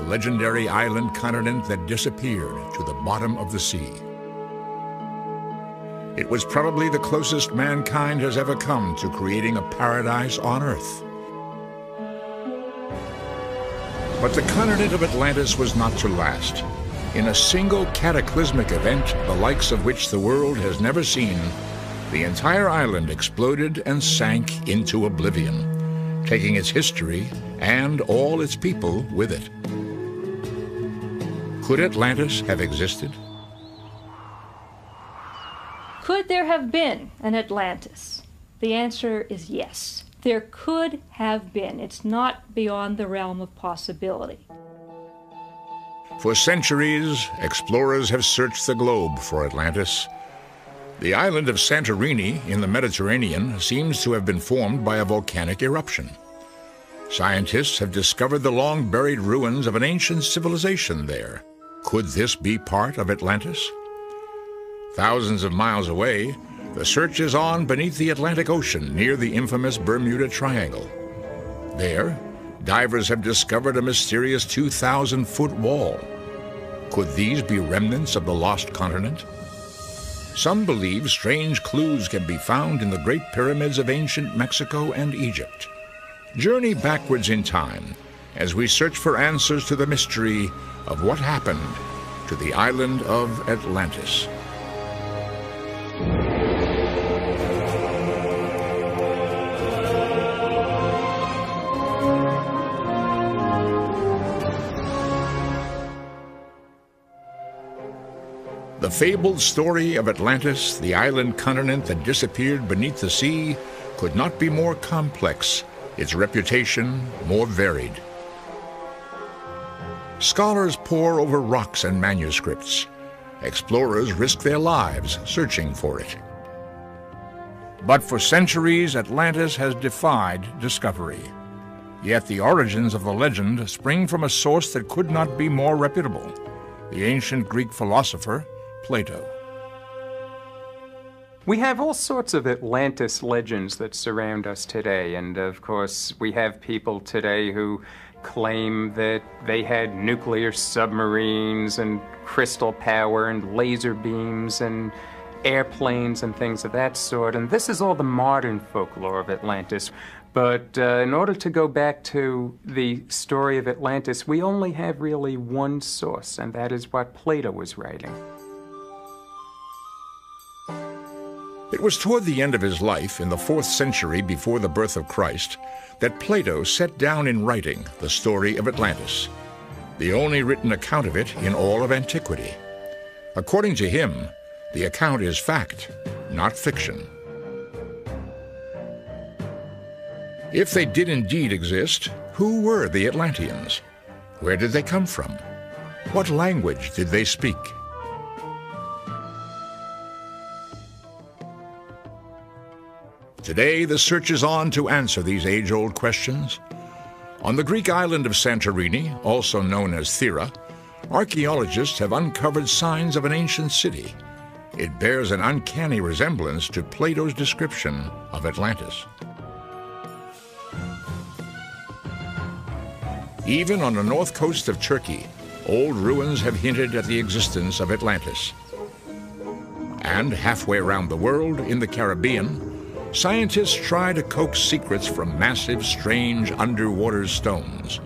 legendary island continent that disappeared to the bottom of the sea. It was probably the closest mankind has ever come to creating a paradise on Earth. But the continent of Atlantis was not to last. In a single cataclysmic event, the likes of which the world has never seen, the entire island exploded and sank into oblivion, taking its history and all its people with it. Could Atlantis have existed? Could there have been an Atlantis? The answer is yes. There could have been. It's not beyond the realm of possibility. For centuries, explorers have searched the globe for Atlantis. The island of Santorini in the Mediterranean seems to have been formed by a volcanic eruption. Scientists have discovered the long-buried ruins of an ancient civilization there. Could this be part of Atlantis? Thousands of miles away, the search is on beneath the Atlantic Ocean near the infamous Bermuda Triangle. There, divers have discovered a mysterious 2,000-foot wall. Could these be remnants of the lost continent? Some believe strange clues can be found in the Great Pyramids of ancient Mexico and Egypt. Journey backwards in time as we search for answers to the mystery of what happened to the island of Atlantis. The fabled story of Atlantis, the island continent that disappeared beneath the sea, could not be more complex, its reputation more varied. Scholars pore over rocks and manuscripts. Explorers risk their lives searching for it. But for centuries, Atlantis has defied discovery. Yet the origins of the legend spring from a source that could not be more reputable: the ancient Greek philosopher Plato. We have all sorts of Atlantis legends that surround us today, and of course we have people today who claim that they had nuclear submarines and crystal power and laser beams and airplanes and things of that sort, and this is all the modern folklore of Atlantis. But in order to go back to the story of Atlantis, we only have really one source, and that is what Plato was writing. It was toward the end of his life, in the 4th century before the birth of Christ, that Plato set down in writing the story of Atlantis, the only written account of it in all of antiquity. According to him, the account is fact, not fiction. If they did indeed exist, who were the Atlanteans? Where did they come from? What language did they speak? Today, the search is on to answer these age-old questions. On the Greek island of Santorini, also known as Thera, archaeologists have uncovered signs of an ancient city. It bears an uncanny resemblance to Plato's description of Atlantis. Even on the north coast of Turkey, old ruins have hinted at the existence of Atlantis. And halfway around the world, in the Caribbean, scientists try to coax secrets from massive, strange underwater stones.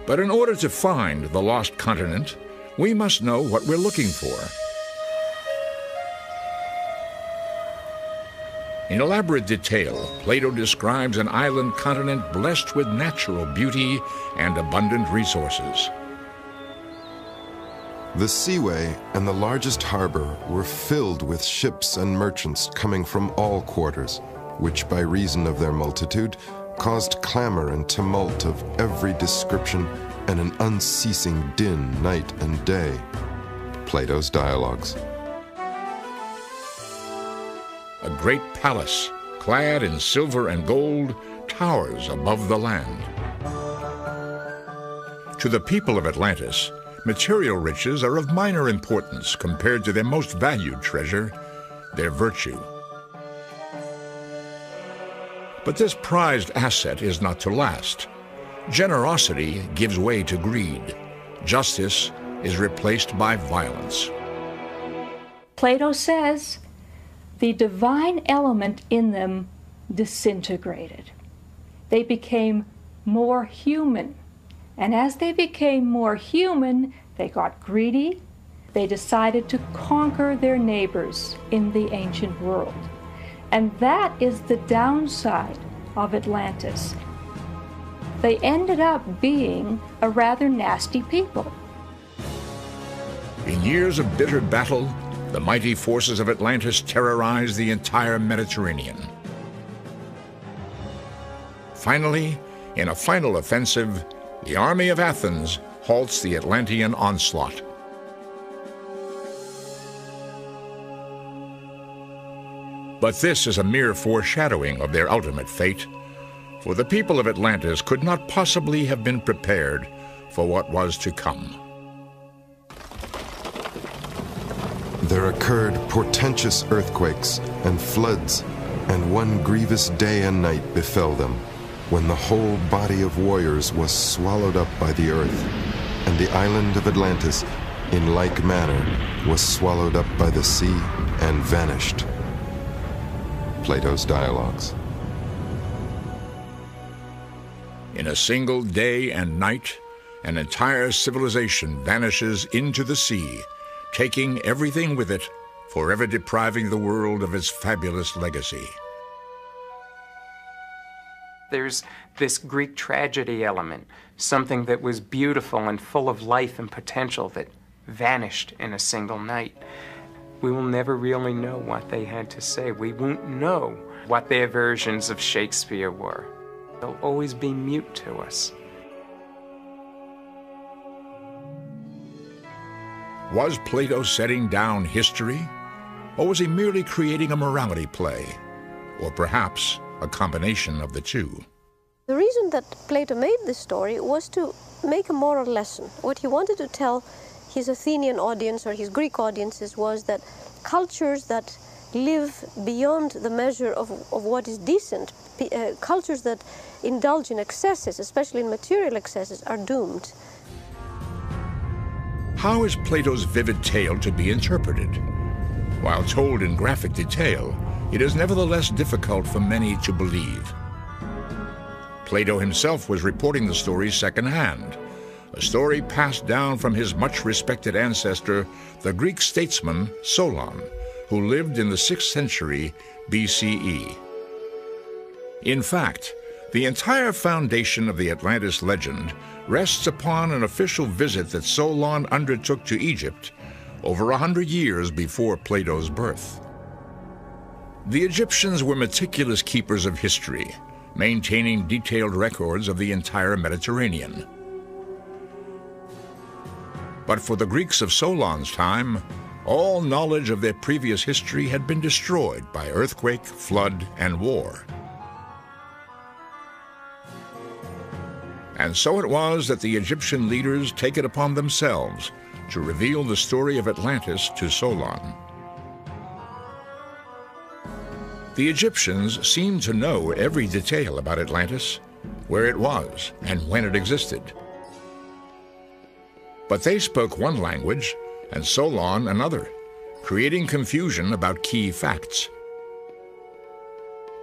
But in order to find the lost continent, we must know what we're looking for. In elaborate detail, Plato describes an island continent blessed with natural beauty and abundant resources. The seaway and the largest harbor were filled with ships and merchants coming from all quarters, which by reason of their multitude caused clamor and tumult of every description and an unceasing din night and day. Plato's Dialogues. A great palace, clad in silver and gold, towers above the land. To the people of Atlantis, material riches are of minor importance compared to their most valued treasure, their virtue. But this prized asset is not to last. Generosity gives way to greed. Justice is replaced by violence. Plato says the divine element in them disintegrated. They became more human. And as they became more human, they got greedy. They decided to conquer their neighbors in the ancient world. And that is the downside of Atlantis. They ended up being a rather nasty people. In years of bitter battle, the mighty forces of Atlantis terrorized the entire Mediterranean. Finally, in a final offensive, the army of Athens halts the Atlantean onslaught. But this is a mere foreshadowing of their ultimate fate, for the people of Atlantis could not possibly have been prepared for what was to come. There occurred portentous earthquakes and floods, and one grievous day and night befell them, when the whole body of warriors was swallowed up by the earth, and the island of Atlantis, in like manner, was swallowed up by the sea and vanished. Plato's Dialogues. In a single day and night, an entire civilization vanishes into the sea, taking everything with it, forever depriving the world of its fabulous legacy. There's this Greek tragedy element, something that was beautiful and full of life and potential that vanished in a single night. We will never really know what they had to say. We won't know what their versions of Shakespeare were. They'll always be mute to us. Was Plato setting down history? Or was he merely creating a morality play? Or perhaps a combination of the two? The reason that Plato made this story was to make a moral lesson. What he wanted to tell his Athenian audience or his Greek audiences was that cultures that live beyond the measure of what is decent, cultures that indulge in excesses, especially in material excesses, are doomed. How is Plato's vivid tale to be interpreted? While told in graphic detail, it is nevertheless difficult for many to believe. Plato himself was reporting the story secondhand, a story passed down from his much-respected ancestor, the Greek statesman Solon, who lived in the 6th century BCE. In fact, the entire foundation of the Atlantis legend rests upon an official visit that Solon undertook to Egypt over 100 years before Plato's birth. The Egyptians were meticulous keepers of history, maintaining detailed records of the entire Mediterranean. But for the Greeks of Solon's time, all knowledge of their previous history had been destroyed by earthquake, flood, and war. And so it was that the Egyptian leaders take it upon themselves to reveal the story of Atlantis to Solon. The Egyptians seemed to know every detail about Atlantis, where it was, and when it existed. But they spoke one language, and Solon another, creating confusion about key facts.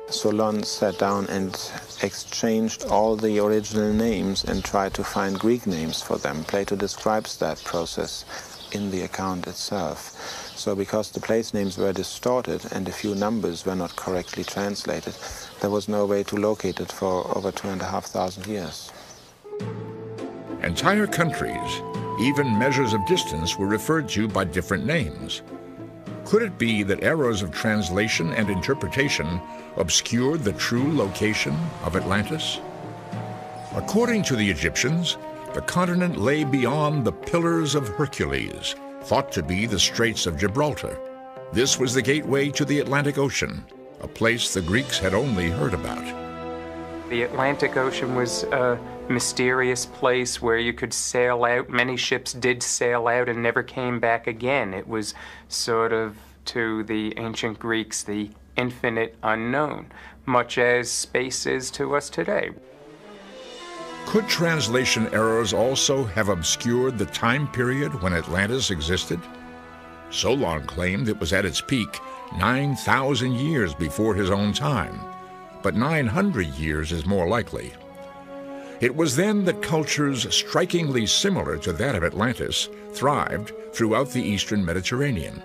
Solon sat down and exchanged all the original names and tried to find Greek names for them. Plato describes that process in the account itself. So because the place names were distorted and a few numbers were not correctly translated, there was no way to locate it for over 2,500 years. Entire countries, even measures of distance, were referred to by different names. Could it be that errors of translation and interpretation obscured the true location of Atlantis? According to the Egyptians, the continent lay beyond the Pillars of Hercules, thought to be the Straits of Gibraltar. This was the gateway to the Atlantic Ocean, a place the Greeks had only heard about. The Atlantic Ocean was a mysterious place where you could sail out. Many ships did sail out and never came back again. It was sort of, to the ancient Greeks, the infinite unknown, much as space is to us today. Could translation errors also have obscured the time period when Atlantis existed? Solon claimed it was at its peak 9,000 years before his own time, but 900 years is more likely. It was then that cultures strikingly similar to that of Atlantis thrived throughout the eastern Mediterranean.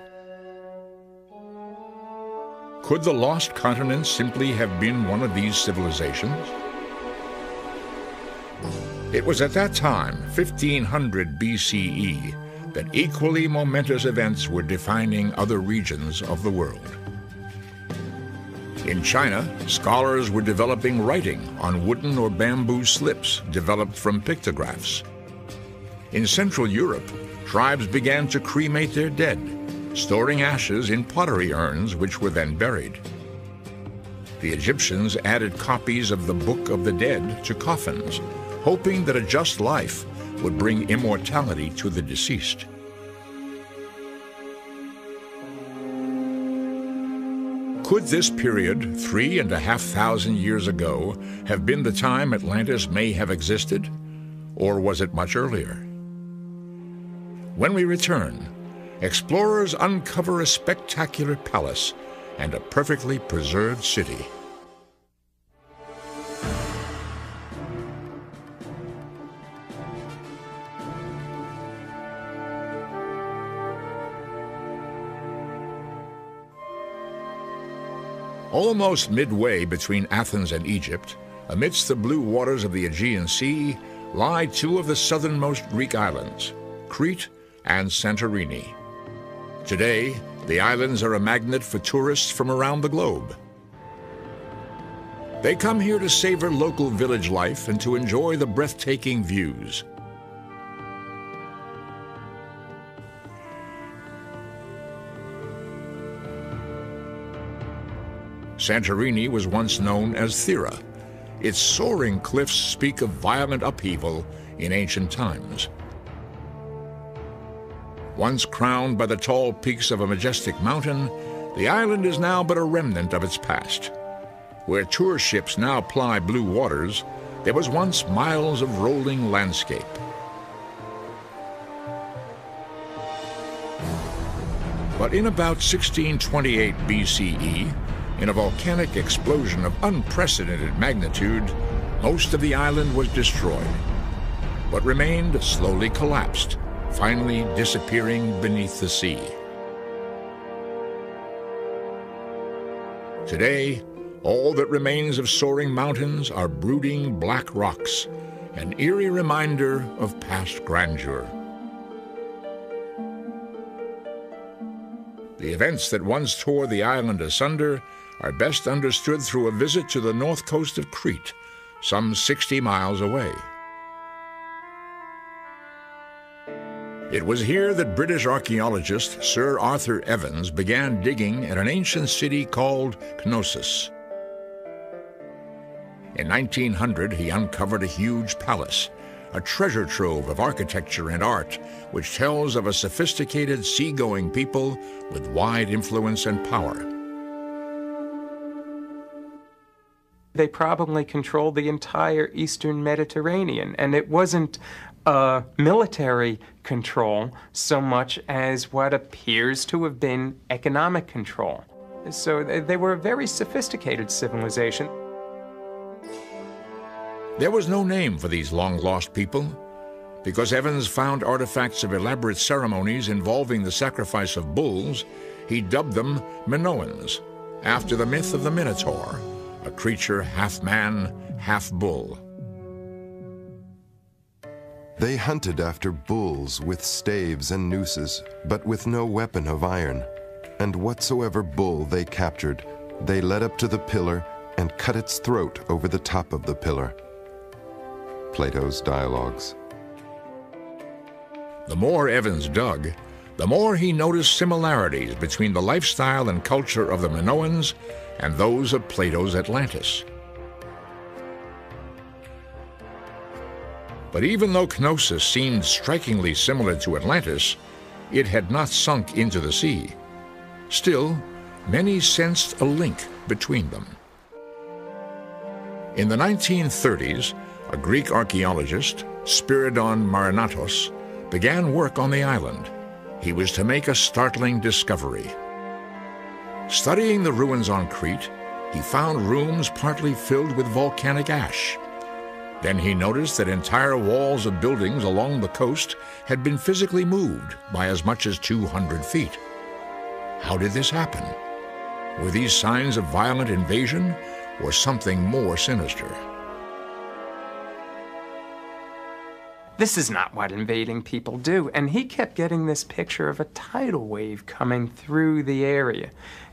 Could the lost continent simply have been one of these civilizations? It was at that time, 1500 BCE, that equally momentous events were defining other regions of the world. In China, scholars were developing writing on wooden or bamboo slips developed from pictographs. In Central Europe, tribes began to cremate their dead, storing ashes in pottery urns which were then buried. The Egyptians added copies of the Book of the Dead to coffins, hoping that a just life would bring immortality to the deceased. Could this period, 3,500 years ago, have been the time Atlantis may have existed? Or was it much earlier? When we return, explorers uncover a spectacular palace and a perfectly preserved city. Almost midway between Athens and Egypt, amidst the blue waters of the Aegean Sea, lie two of the southernmost Greek islands, Crete and Santorini. Today, the islands are a magnet for tourists from around the globe. They come here to savor local village life and to enjoy the breathtaking views. Santorini was once known as Thera. Its soaring cliffs speak of violent upheaval in ancient times. Once crowned by the tall peaks of a majestic mountain, the island is now but a remnant of its past. Where tour ships now ply blue waters, there was once miles of rolling landscape. But in about 1628 BCE, in a volcanic explosion of unprecedented magnitude, most of the island was destroyed. What remained slowly collapsed, finally disappearing beneath the sea. Today, all that remains of soaring mountains are brooding black rocks, an eerie reminder of past grandeur. The events that once tore the island asunder are best understood through a visit to the north coast of Crete, some 60 miles away. It was here that British archaeologist Sir Arthur Evans began digging at an ancient city called Knossos. In 1900, he uncovered a huge palace, a treasure trove of architecture and art, which tells of a sophisticated seagoing people with wide influence and power. They probably controlled the entire eastern Mediterranean, and it wasn't military control so much as what appears to have been economic control. So they were a very sophisticated civilization. There was no name for these long-lost people. Because Evans found artifacts of elaborate ceremonies involving the sacrifice of bulls, he dubbed them Minoans, after the myth of the Minotaur, a creature half man, half bull. They hunted after bulls with staves and nooses, but with no weapon of iron. And whatsoever bull they captured, they led up to the pillar and cut its throat over the top of the pillar. Plato's Dialogues. The more Evans dug, the more he noticed similarities between the lifestyle and culture of the Minoans and those of Plato's Atlantis. But even though Knossos seemed strikingly similar to Atlantis, it had not sunk into the sea. Still, many sensed a link between them. In the 1930s, a Greek archaeologist, Spiridon Marinatos, began work on the island. He was to make a startling discovery. Studying the ruins on Crete, he found rooms partly filled with volcanic ash. Then he noticed that entire walls of buildings along the coast had been physically moved by as much as 200 feet. How did this happen? Were these signs of violent invasion or something more sinister? This is not what invading people do. And he kept getting this picture of a tidal wave coming through the area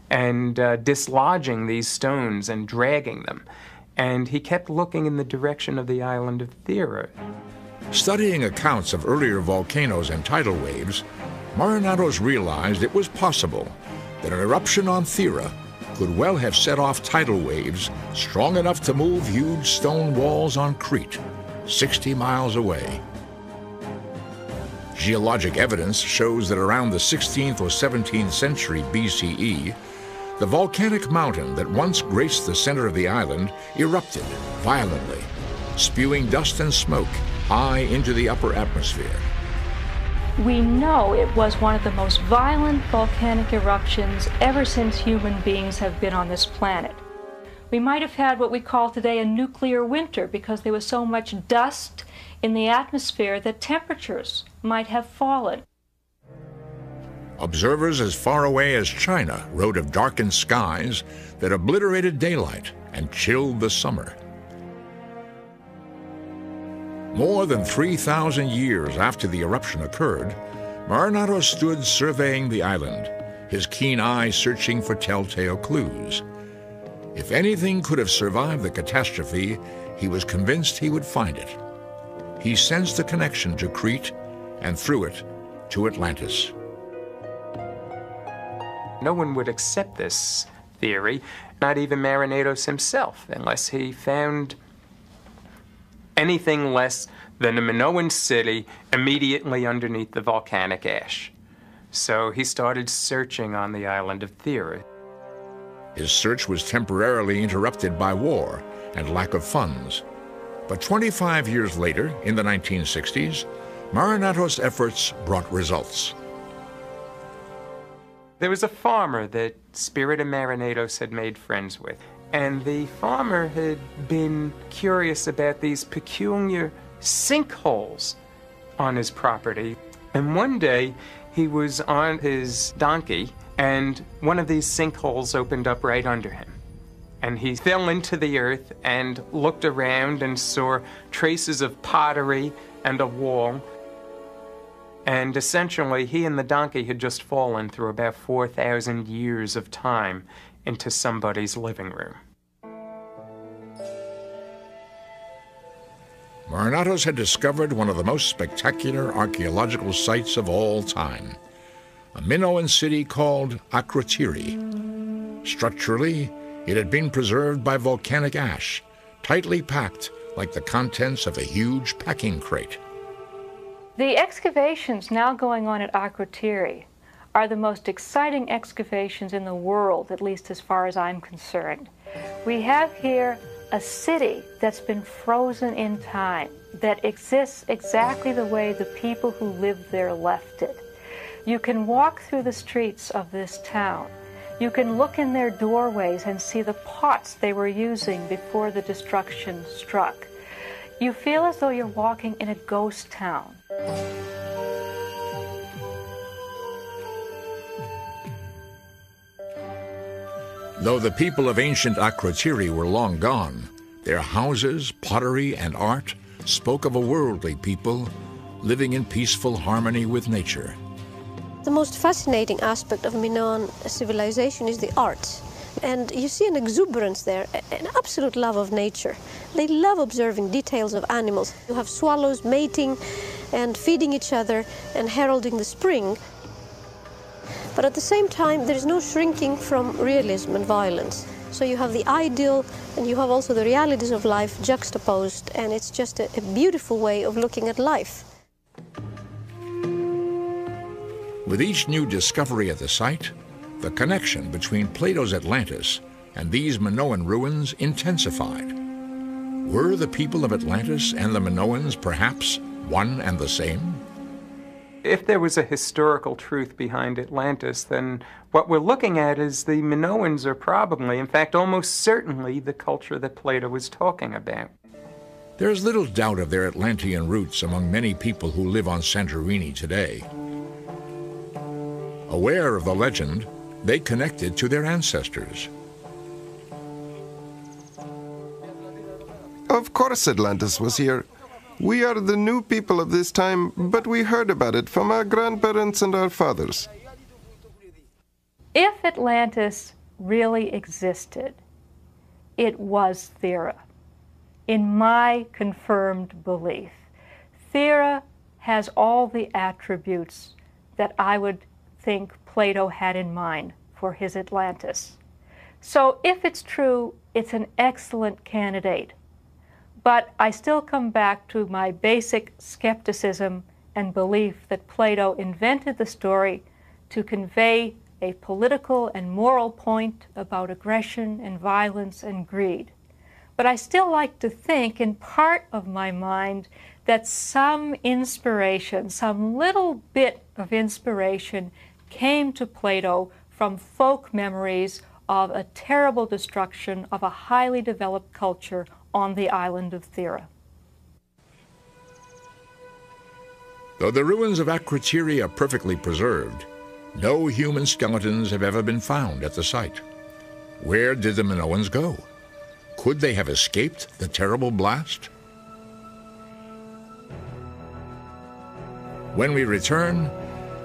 and dislodging these stones and dragging them. And he kept looking in the direction of the island of Thera. Studying accounts of earlier volcanoes and tidal waves, Marinatos realized it was possible that an eruption on Thera could well have set off tidal waves strong enough to move huge stone walls on Crete, 60 miles away. Geologic evidence shows that around the 16th or 17th century BCE, the volcanic mountain that once graced the center of the island erupted violently, spewing dust and smoke high into the upper atmosphere. We know it was one of the most violent volcanic eruptions ever since human beings have been on this planet. We might have had what we call today a nuclear winter because there was so much dust in the atmosphere that temperatures might have fallen. Observers as far away as China wrote of darkened skies that obliterated daylight and chilled the summer. More than 3,000 years after the eruption occurred, Marinatos stood surveying the island, his keen eye searching for telltale clues. If anything could have survived the catastrophe, he was convinced he would find it. He sensed a connection to Crete and through it to Atlantis. No one would accept this theory, not even Marinatos himself, unless he found anything less than a Minoan city immediately underneath the volcanic ash. So he started searching on the island of Thera. His search was temporarily interrupted by war and lack of funds. But 25 years later, in the 1960s, Marinatos' efforts brought results. There was a farmer that Spiridon Marinatos had made friends with, and the farmer had been curious about these peculiar sinkholes on his property. And one day, he was on his donkey, and one of these sinkholes opened up right under him. And he fell into the earth and looked around and saw traces of pottery and a wall. And essentially, he and the donkey had just fallen through about 4,000 years of time into somebody's living room. Marinatos had discovered one of the most spectacular archaeological sites of all time, a Minoan city called Akrotiri. Structurally, it had been preserved by volcanic ash, tightly packed like the contents of a huge packing crate. The excavations now going on at Akrotiri are the most exciting excavations in the world, at least as far as I'm concerned. We have here a city that's been frozen in time, that exists exactly the way the people who lived there left it. You can walk through the streets of this town. You can look in their doorways and see the pots they were using before the destruction struck. You feel as though you're walking in a ghost town. Though the people of ancient Akrotiri were long gone, their houses, pottery, and art spoke of a worldly people living in peaceful harmony with nature. The most fascinating aspect of Minoan civilization is the art. And you see an exuberance there, an absolute love of nature. They love observing details of animals. You have swallows mating and feeding each other and heralding the spring. But at the same time, there is no shrinking from realism and violence. So you have the ideal and you have also the realities of life juxtaposed, and it's just a beautiful way of looking at life. With each new discovery at the site, the connection between Plato's Atlantis and these Minoan ruins intensified. Were the people of Atlantis and the Minoans perhaps one and the same? If there was a historical truth behind Atlantis, then what we're looking at is the Minoans are probably, in fact, almost certainly the culture that Plato was talking about. There is little doubt of their Atlantean roots among many people who live on Santorini today. Aware of the legend, they connected to their ancestors. Of course Atlantis was here. We are the new people of this time, but we heard about it from our grandparents and our fathers. If Atlantis really existed, it was Thera. In my confirmed belief, Thera has all the attributes that I would think Plato had in mind for his Atlantis. So if it's true, it's an excellent candidate. But I still come back to my basic skepticism and belief that Plato invented the story to convey a political and moral point about aggression and violence and greed. But I still like to think, in part of my mind, that some inspiration, some little bit of inspiration, came to Plato from folk memories of a terrible destruction of a highly developed culture on the island of Thera. Though the ruins of Akrotiri are perfectly preserved, no human skeletons have ever been found at the site. Where did the Minoans go? Could they have escaped the terrible blast? When we return,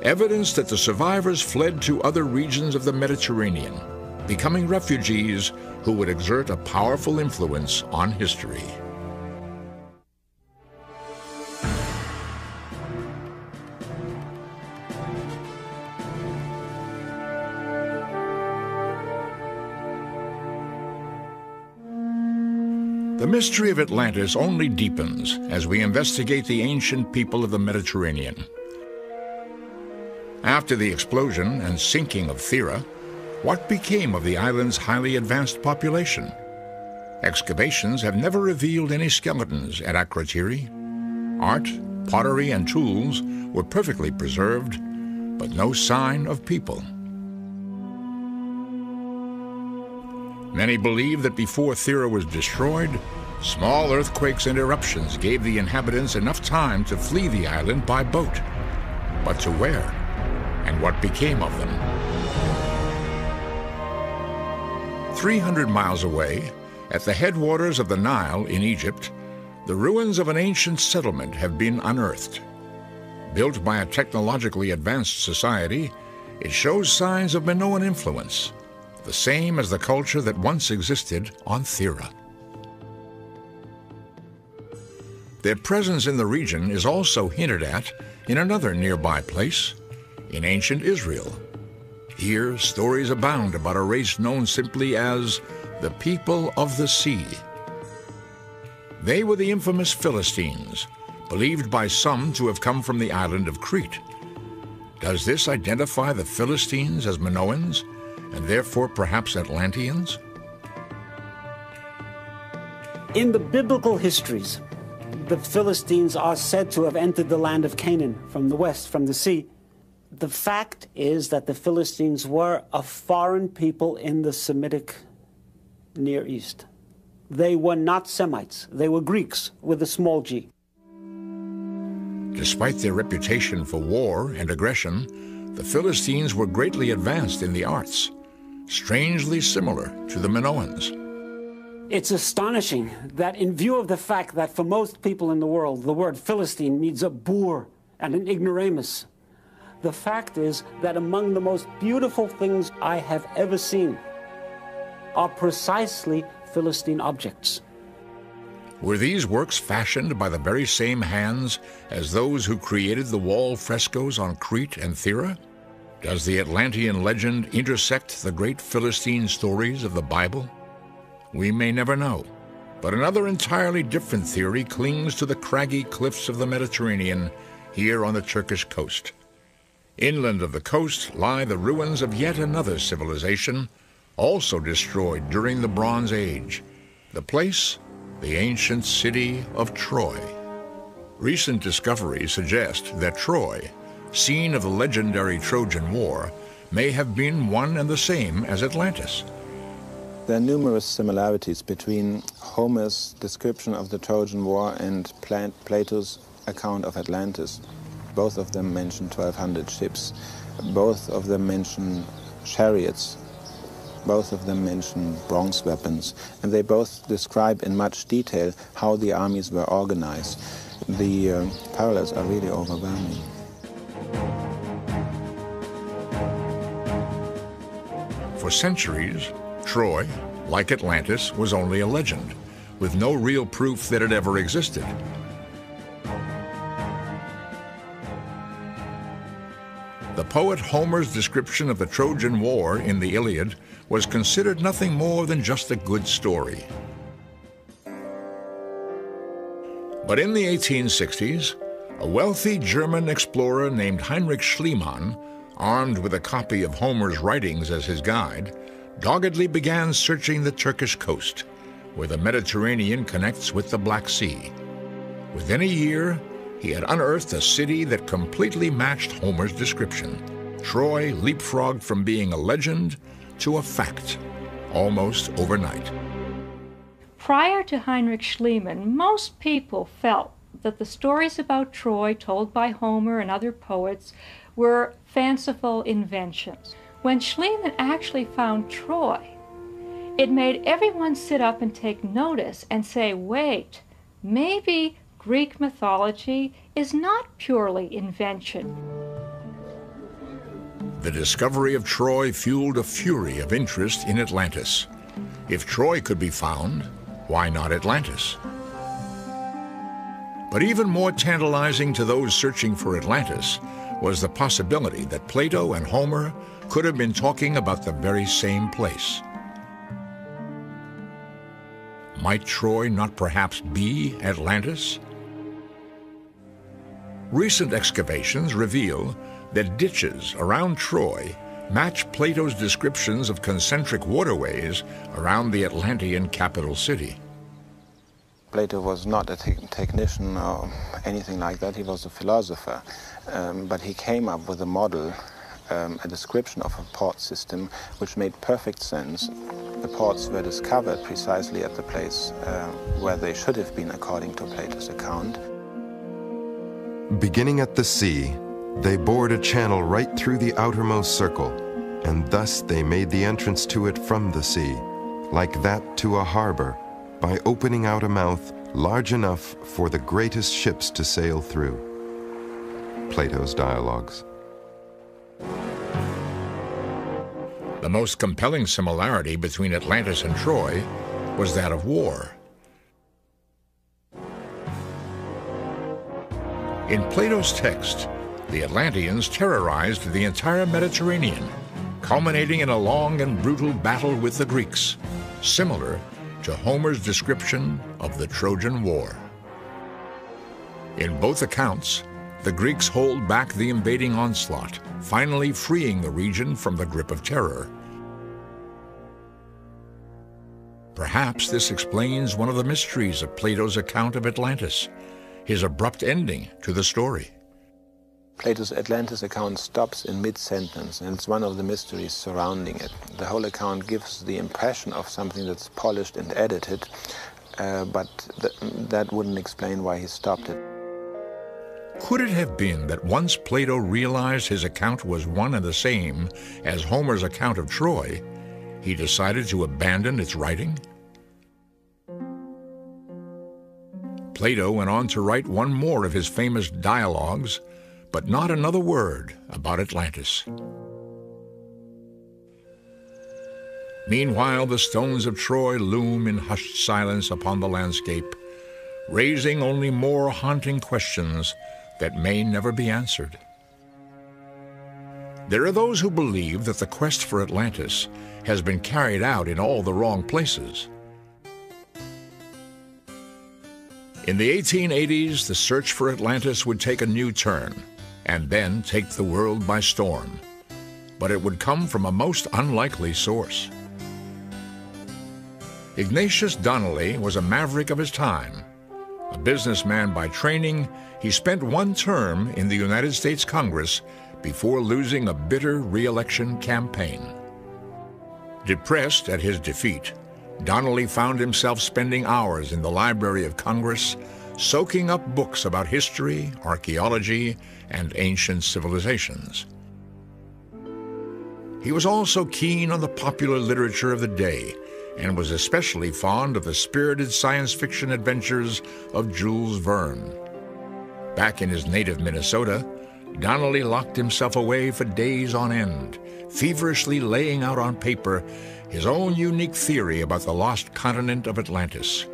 evidence that the survivors fled to other regions of the Mediterranean, becoming refugees who would exert a powerful influence on history. The mystery of Atlantis only deepens as we investigate the ancient people of the Mediterranean. After the explosion and sinking of Thera, what became of the island's highly advanced population? Excavations have never revealed any skeletons at Akrotiri. Art, pottery, and tools were perfectly preserved, but no sign of people. Many believe that before Thera was destroyed, small earthquakes and eruptions gave the inhabitants enough time to flee the island by boat. But to where? And what became of them? 300 miles away, at the headwaters of the Nile in Egypt, the ruins of an ancient settlement have been unearthed. Built by a technologically advanced society, it shows signs of Minoan influence, the same as the culture that once existed on Thera. Their presence in the region is also hinted at in another nearby place, in ancient Israel. Here, stories abound about a race known simply as the people of the sea. They were the infamous Philistines, believed by some to have come from the island of Crete. Does this identify the Philistines as Minoans, and therefore perhaps Atlanteans? In the biblical histories, the Philistines are said to have entered the land of Canaan from the west, from the sea. The fact is that the Philistines were a foreign people in the Semitic Near East. They were not Semites. They were Greeks with a small g. Despite their reputation for war and aggression, the Philistines were greatly advanced in the arts, strangely similar to the Minoans. It's astonishing that in view of the fact that for most people in the world, the word Philistine means a boor and an ignoramus, the fact is that among the most beautiful things I have ever seen are precisely Philistine objects. Were these works fashioned by the very same hands as those who created the wall frescoes on Crete and Thera? Does the Atlantean legend intersect the great Philistine stories of the Bible? We may never know, but another entirely different theory clings to the craggy cliffs of the Mediterranean here on the Turkish coast. Inland of the coast lie the ruins of yet another civilization, also destroyed during the Bronze Age. The place, the ancient city of Troy. Recent discoveries suggest that Troy, scene of the legendary Trojan War, may have been one and the same as Atlantis. There are numerous similarities between Homer's description of the Trojan War and Plato's account of Atlantis. Both of them mention 1,200 ships. Both of them mention chariots. Both of them mention bronze weapons. And they both describe in much detail how the armies were organized. The parallels are really overwhelming. For centuries, Troy, like Atlantis, was only a legend, with no real proof that it ever existed. The poet Homer's description of the Trojan War in the Iliad was considered nothing more than just a good story. But in the 1860s, a wealthy German explorer named Heinrich Schliemann, armed with a copy of Homer's writings as his guide, doggedly began searching the Turkish coast, where the Mediterranean connects with the Black Sea. Within a year, he had unearthed a city that completely matched Homer's description. Troy leapfrogged from being a legend to a fact, almost overnight. Prior to Heinrich Schliemann, most people felt that the stories about Troy told by Homer and other poets were fanciful inventions. When Schliemann actually found Troy, it made everyone sit up and take notice and say, wait, maybe Greek mythology is not purely invention. The discovery of Troy fueled a fury of interest in Atlantis. If Troy could be found, why not Atlantis? But even more tantalizing to those searching for Atlantis was the possibility that Plato and Homer could have been talking about the very same place. Might Troy not perhaps be Atlantis? Recent excavations reveal that ditches around Troy match Plato's descriptions of concentric waterways around the Atlantean capital city. Plato was not a technician or anything like that. He was a philosopher. But he came up with a model, a description of a port system, which made perfect sense. The ports were discovered precisely at the place where they should have been, according to Plato's account. Beginning at the sea, they bored a channel right through the outermost circle, and thus they made the entrance to it from the sea, like that to a harbor, by opening out a mouth large enough for the greatest ships to sail through. Plato's Dialogues. The most compelling similarity between Atlantis and Troy was that of war. In Plato's text, the Atlanteans terrorized the entire Mediterranean, culminating in a long and brutal battle with the Greeks, similar to Homer's description of the Trojan War. In both accounts, the Greeks hold back the invading onslaught, finally freeing the region from the grip of terror. Perhaps this explains one of the mysteries of Plato's account of Atlantis, his abrupt ending to the story. Plato's Atlantis account stops in mid-sentence, and it's one of the mysteries surrounding it. The whole account gives the impression of something that's polished and edited, but that wouldn't explain why he stopped it. Could it have been that once Plato realized his account was one and the same as Homer's account of Troy, he decided to abandon its writing? Plato went on to write one more of his famous dialogues, but not another word about Atlantis. Meanwhile, the stones of Troy loom in hushed silence upon the landscape, raising only more haunting questions that may never be answered. There are those who believe that the quest for Atlantis has been carried out in all the wrong places. In the 1880s, the search for Atlantis would take a new turn, and then take the world by storm. But it would come from a most unlikely source. Ignatius Donnelly was a maverick of his time. A businessman by training, he spent one term in the United States Congress before losing a bitter re-election campaign. Depressed at his defeat, Donnelly found himself spending hours in the Library of Congress, soaking up books about history, archaeology, and ancient civilizations. He was also keen on the popular literature of the day, and was especially fond of the spirited science fiction adventures of Jules Verne. Back in his native Minnesota, Donnelly locked himself away for days on end, feverishly laying out on paper his own unique theory about the lost continent of Atlantis.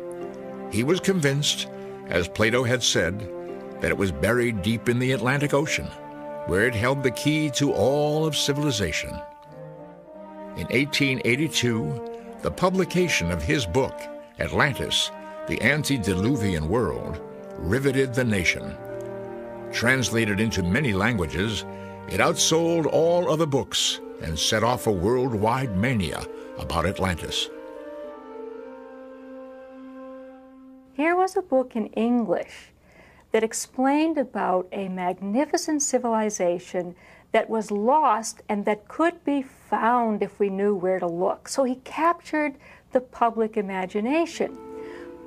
He was convinced, as Plato had said, that it was buried deep in the Atlantic Ocean, where it held the key to all of civilization. In 1882, the publication of his book, Atlantis, the Antediluvian World, riveted the nation. Translated into many languages, it outsold all other books and set off a worldwide mania about Atlantis. Here was a book in English that explained about a magnificent civilization that was lost and that could be found if we knew where to look. So he captured the public imagination.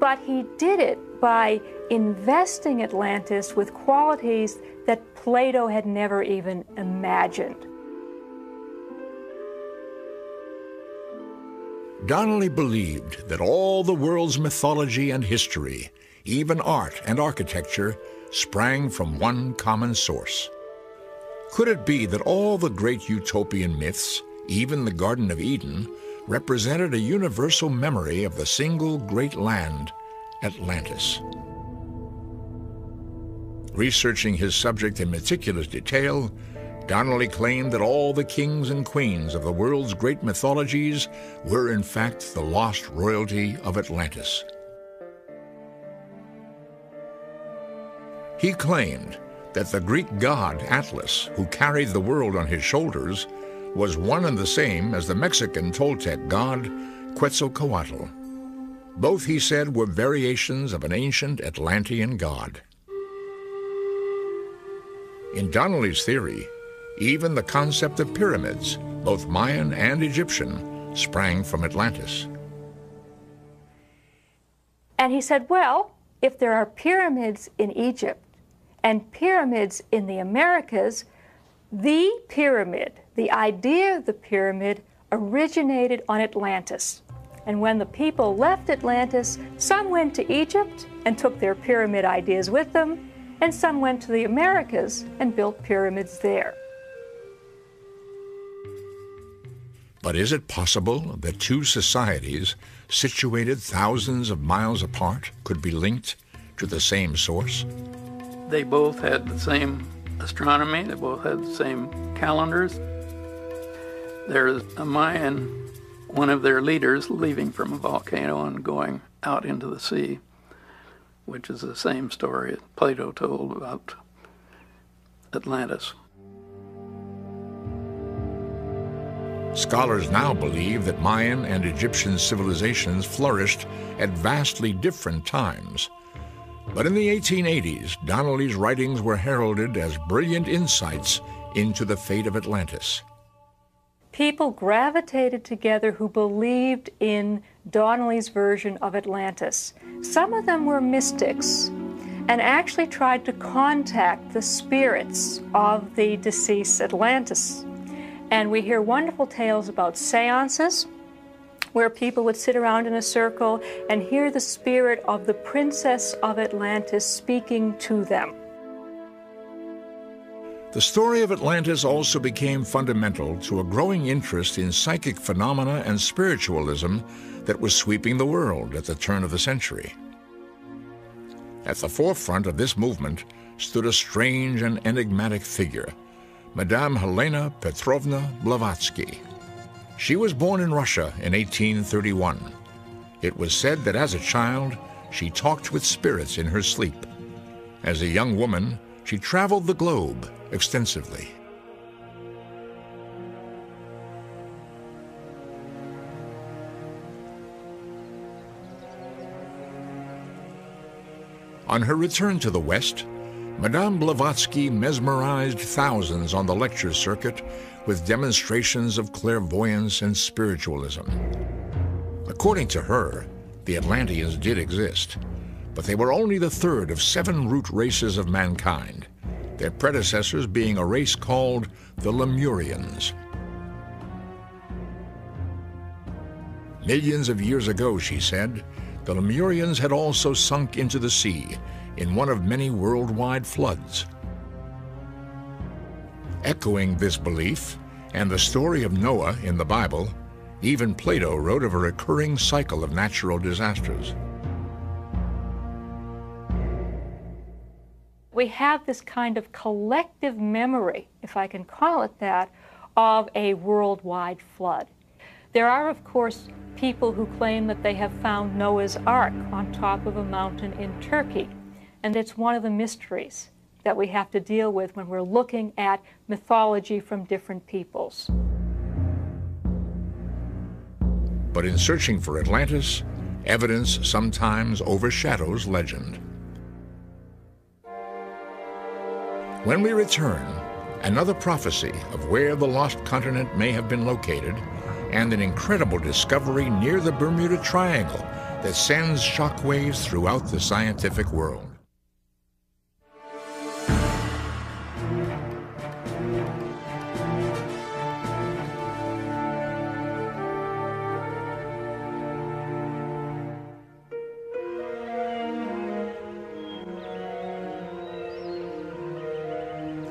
But he did it by investing Atlantis with qualities that Plato had never even imagined. Donnelly believed that all the world's mythology and history, even art and architecture, sprang from one common source. Could it be that all the great utopian myths, even the Garden of Eden, represented a universal memory of the single great land, Atlantis? Researching his subject in meticulous detail, Donnelly claimed that all the kings and queens of the world's great mythologies were in fact the lost royalty of Atlantis. He claimed that the Greek god Atlas, who carried the world on his shoulders, was one and the same as the Mexican Toltec god Quetzalcoatl. Both, he said, were variations of an ancient Atlantean god. In Donnelly's theory, even the concept of pyramids, both Mayan and Egyptian, sprang from Atlantis. And he said, well, if there are pyramids in Egypt and pyramids in the Americas, the pyramid, the idea of the pyramid, originated on Atlantis. And when the people left Atlantis, some went to Egypt and took their pyramid ideas with them, and some went to the Americas and built pyramids there. But is it possible that two societies, situated thousands of miles apart, could be linked to the same source? They both had the same astronomy, they both had the same calendars. There's a Mayan, one of their leaders, leaving from a volcano and going out into the sea, which is the same story that Plato told about Atlantis. Scholars now believe that Mayan and Egyptian civilizations flourished at vastly different times. But in the 1880s, Donnelly's writings were heralded as brilliant insights into the fate of Atlantis. People gravitated together who believed in Donnelly's version of Atlantis. Some of them were mystics and actually tried to contact the spirits of the deceased Atlantis. And we hear wonderful tales about seances, where people would sit around in a circle and hear the spirit of the princess of Atlantis speaking to them. The story of Atlantis also became fundamental to a growing interest in psychic phenomena and spiritualism that was sweeping the world at the turn of the century. At the forefront of this movement stood a strange and enigmatic figure, Madame Helena Petrovna Blavatsky. She was born in Russia in 1831. It was said that as a child, she talked with spirits in her sleep. As a young woman, she traveled the globe extensively. On her return to the West, Madame Blavatsky mesmerized thousands on the lecture circuit with demonstrations of clairvoyance and spiritualism. According to her, the Atlanteans did exist, but they were only the third of 7 root races of mankind, their predecessors being a race called the Lemurians. Millions of years ago, she said, the Lemurians had also sunk into the sea in one of many worldwide floods. Echoing this belief and the story of Noah in the Bible, even Plato wrote of a recurring cycle of natural disasters. We have this kind of collective memory, if I can call it that, of a worldwide flood. There are, of course, people who claim that they have found Noah's Ark on top of a mountain in Turkey, and it's one of the mysteries that we have to deal with when we're looking at mythology from different peoples. But in searching for Atlantis, evidence sometimes overshadows legend. When we return, another prophecy of where the lost continent may have been located, and an incredible discovery near the Bermuda Triangle that sends shockwaves throughout the scientific world.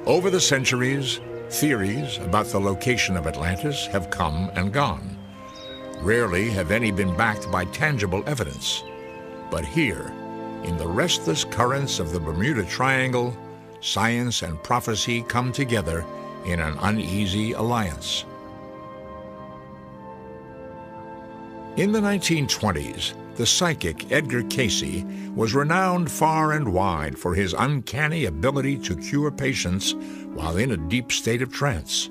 Over the centuries, theories about the location of Atlantis have come and gone. Rarely have any been backed by tangible evidence. But here, in the restless currents of the Bermuda Triangle, science and prophecy come together in an uneasy alliance. In the 1920s, the psychic Edgar Cayce was renowned far and wide for his uncanny ability to cure patients while in a deep state of trance.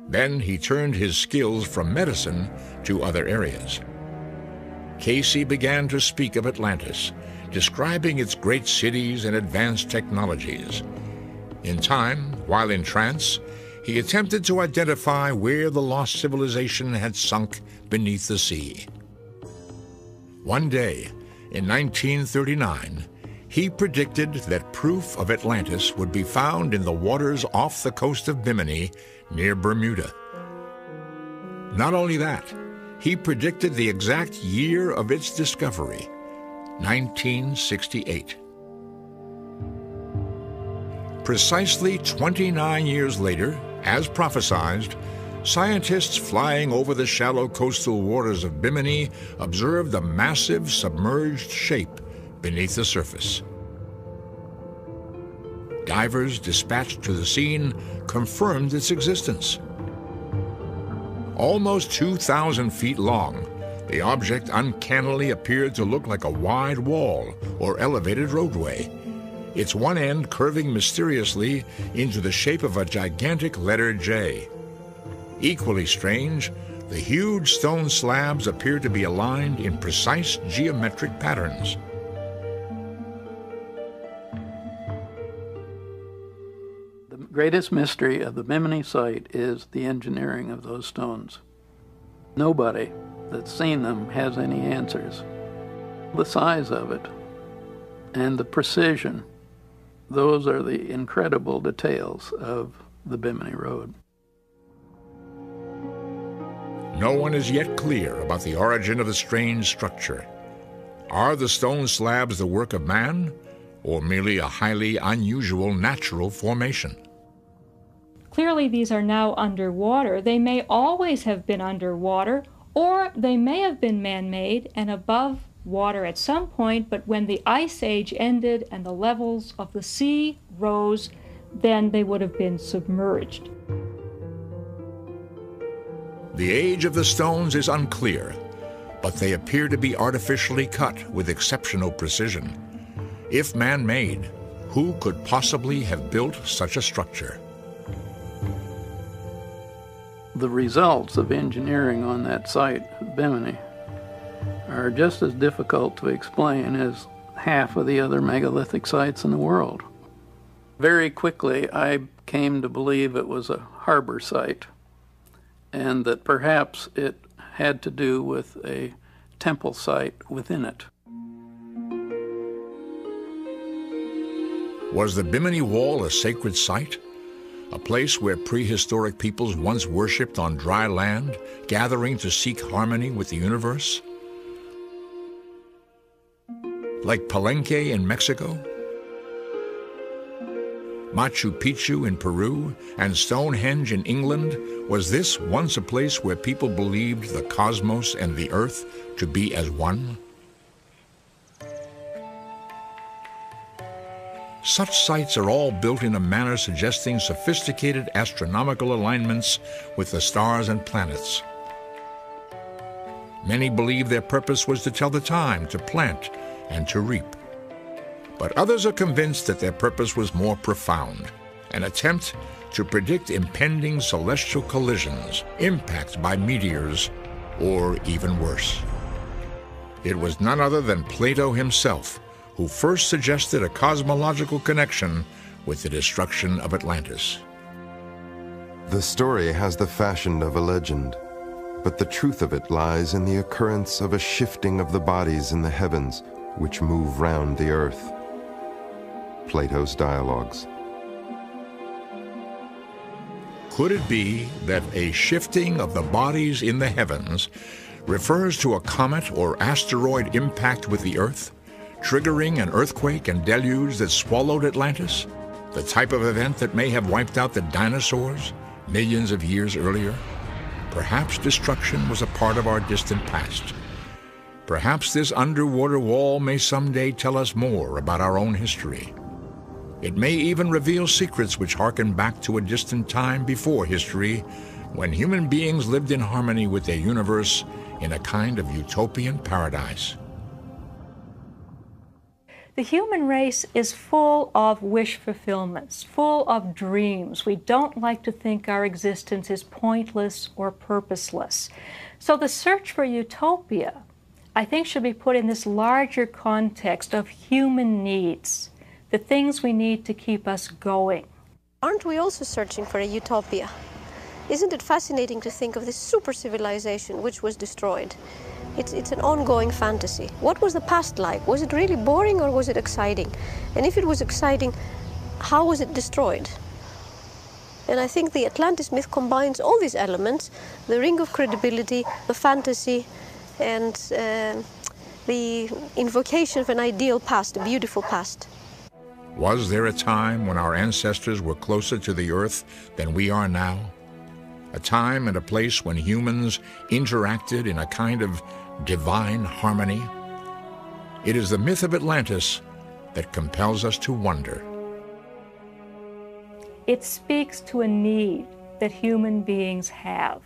Then he turned his skills from medicine to other areas. Cayce began to speak of Atlantis, describing its great cities and advanced technologies. In time, while in trance, he attempted to identify where the lost civilization had sunk beneath the sea. One day, in 1939, he predicted that proof of Atlantis would be found in the waters off the coast of Bimini, near Bermuda. Not only that, he predicted the exact year of its discovery, 1968. Precisely 29 years later, as prophesied, scientists flying over the shallow coastal waters of Bimini observed a massive submerged shape beneath the surface. Divers dispatched to the scene confirmed its existence. Almost 2,000 feet long, the object uncannily appeared to look like a wide wall or elevated roadway, its one end curving mysteriously into the shape of a gigantic letter J. Equally strange, the huge stone slabs appear to be aligned in precise geometric patterns. The greatest mystery of the Bimini site is the engineering of those stones. Nobody that's seen them has any answers. The size of it and the precision, those are the incredible details of the Bimini Road. No one is yet clear about the origin of the strange structure. Are the stone slabs the work of man, or merely a highly unusual natural formation? Clearly these are now underwater. They may always have been underwater, or they may have been man-made and above water at some point, but when the ice age ended and the levels of the sea rose, then they would have been submerged. The age of the stones is unclear, but they appear to be artificially cut with exceptional precision. If man-made, who could possibly have built such a structure? The results of engineering on that site, Bimini, are just as difficult to explain as half of the other megalithic sites in the world. Very quickly, I came to believe it was a harbor site, and that perhaps it had to do with a temple site within it. Was the Bimini Wall a sacred site? A place where prehistoric peoples once worshipped on dry land, gathering to seek harmony with the universe? Like Palenque in Mexico, Machu Picchu in Peru, and Stonehenge in England, was this once a place where people believed the cosmos and the earth to be as one? Such sites are all built in a manner suggesting sophisticated astronomical alignments with the stars and planets. Many believe their purpose was to tell the time, to plant, and to reap. But others are convinced that their purpose was more profound, an attempt to predict impending celestial collisions, impact by meteors, or even worse. It was none other than Plato himself who first suggested a cosmological connection with the destruction of Atlantis. The story has the fashion of a legend, but the truth of it lies in the occurrence of a shifting of the bodies in the heavens which move round the earth. Plato's Dialogues. Could it be that a shifting of the bodies in the heavens refers to a comet or asteroid impact with the earth, triggering an earthquake and deluge that swallowed Atlantis, the type of event that may have wiped out the dinosaurs millions of years earlier? Perhaps destruction was a part of our distant past. Perhaps this underwater wall may someday tell us more about our own history. It may even reveal secrets which harken back to a distant time before history, when human beings lived in harmony with their universe in a kind of utopian paradise. The human race is full of wish fulfillments, full of dreams. We don't like to think our existence is pointless or purposeless. So the search for utopia, I think, should be put in this larger context of human needs, the things we need to keep us going. Aren't we also searching for a utopia? Isn't it fascinating to think of this super civilization which was destroyed? It's an ongoing fantasy. What was the past like? Was it really boring or was it exciting? And if it was exciting, how was it destroyed? And I think the Atlantis myth combines all these elements, the ring of credibility, the fantasy, and the invocation of an ideal past, a beautiful past. Was there a time when our ancestors were closer to the earth than we are now? A time and a place when humans interacted in a kind of divine harmony? It is the myth of Atlantis that compels us to wonder. It speaks to a need that human beings have.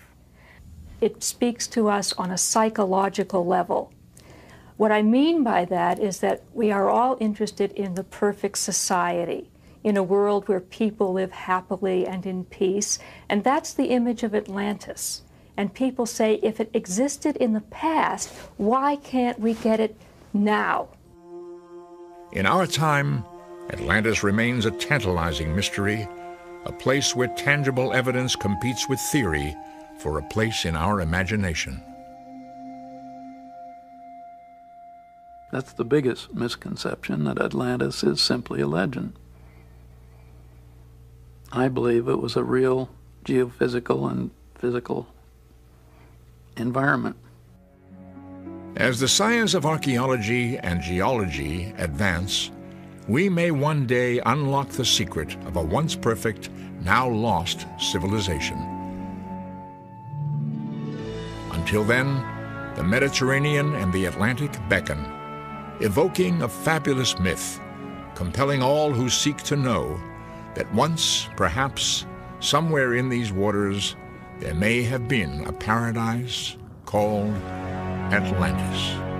It speaks to us on a psychological level. What I mean by that is that we are all interested in the perfect society, in a world where people live happily and in peace, and that's the image of Atlantis. And people say, if it existed in the past, why can't we get it now? In our time, Atlantis remains a tantalizing mystery, a place where tangible evidence competes with theory for a place in our imagination. That's the biggest misconception, that Atlantis is simply a legend. I believe it was a real geophysical and physical environment. As the science of archaeology and geology advance, we may one day unlock the secret of a once perfect, now lost civilization. Until then, the Mediterranean and the Atlantic beckon, evoking a fabulous myth, compelling all who seek to know that once, perhaps, somewhere in these waters, there may have been a paradise called Atlantis.